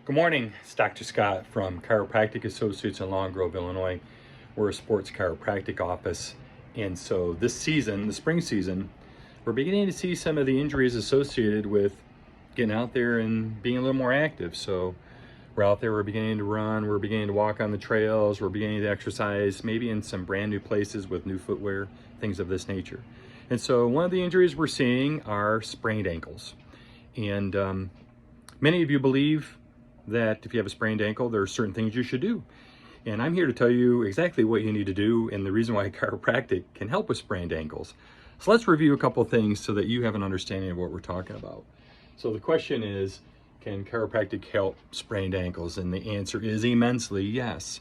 Good morning, it's Dr. Scott from Chiropractic Associates in Long Grove, Illinois. We're a sports chiropractic office, and so this season, the spring season, we're beginning to see some of the injuries associated with getting out there and being a little more active. So we're out there, we're beginning to run, we're beginning to walk on the trails, we're beginning to exercise, maybe in some brand new places with new footwear, things of this nature. And so one of the injuries we're seeing are sprained ankles. And many of you believe that if you have a sprained ankle, there are certain things you should do. And I'm here to tell you exactly what you need to do and the reason why chiropractic can help with sprained ankles. So let's review a couple of things so that you have an understanding of what we're talking about. So the question is, can chiropractic help sprained ankles? And the answer is immensely yes.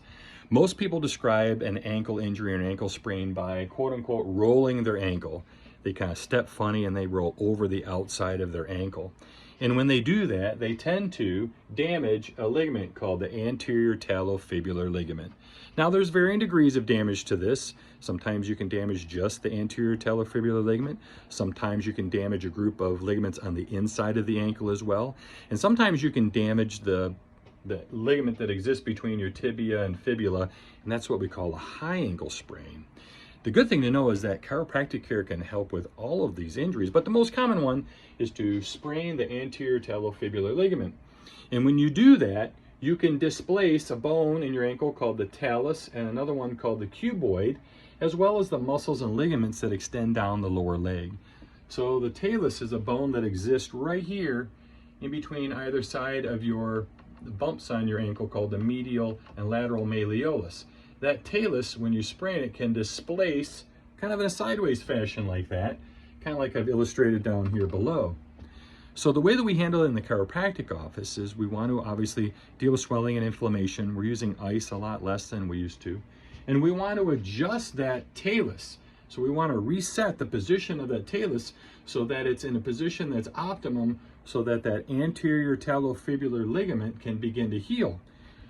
Most people describe an ankle injury or an ankle sprain by quote unquote rolling their ankle. They kind of step funny and they roll over the outside of their ankle. And when they do that, they tend to damage a ligament called the anterior talofibular ligament. Now, there's varying degrees of damage to this. Sometimes you can damage just the anterior talofibular ligament. Sometimes you can damage a group of ligaments on the inside of the ankle as well. And sometimes you can damage the ligament that exists between your tibia and fibula, and that's what we call a high ankle sprain. The good thing to know is that chiropractic care can help with all of these injuries, but the most common one is to sprain the anterior talofibular ligament. And when you do that, you can displace a bone in your ankle called the talus and another one called the cuboid, as well as the muscles and ligaments that extend down the lower leg. So the talus is a bone that exists right here in between either side of your bumps on your ankle called the medial and lateral malleolus. That talus, when you sprain it, can displace kind of in a sideways fashion like that, kind of like I've illustrated down here below. So the way that we handle it in the chiropractic office is we want to obviously deal with swelling and inflammation. We're using ice a lot less than we used to. And we want to adjust that talus. So we want to reset the position of that talus so that it's in a position that's optimum so that that anterior talofibular ligament can begin to heal.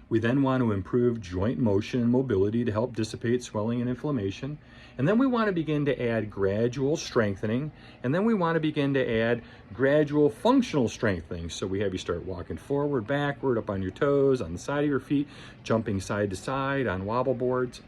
We then want to improve joint motion and mobility to help dissipate swelling and inflammation. And then we want to begin to add gradual strengthening. And then we want to begin to add gradual functional strengthening. So we have you start walking forward, backward, up on your toes, on the side of your feet, jumping side to side on wobble boards.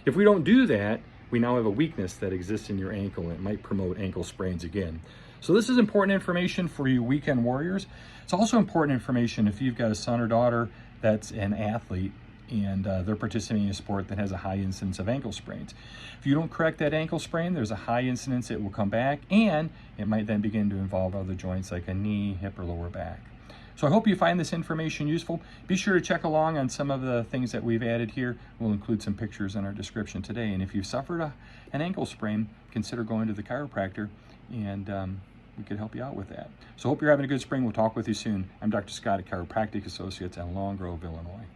If we don't do that, we now have a weakness that exists in your ankle and it might promote ankle sprains again. So this is important information for you weekend warriors. It's also important information if you've got a son or daughter that's an athlete and they're participating in a sport that has a high incidence of ankle sprains. If you don't correct that ankle sprain, there's a high incidence it will come back, and it might then begin to involve other joints like a knee, hip, or lower back. So I hope you find this information useful. Be sure to check along on some of the things that we've added here. We'll include some pictures in our description today. And if you've suffered an ankle sprain, consider going to the chiropractor, and we could help you out with that. So hope you're having a good spring. We'll talk with you soon. I'm Dr. Scott at Chiropractic Associates in Long Grove, Illinois.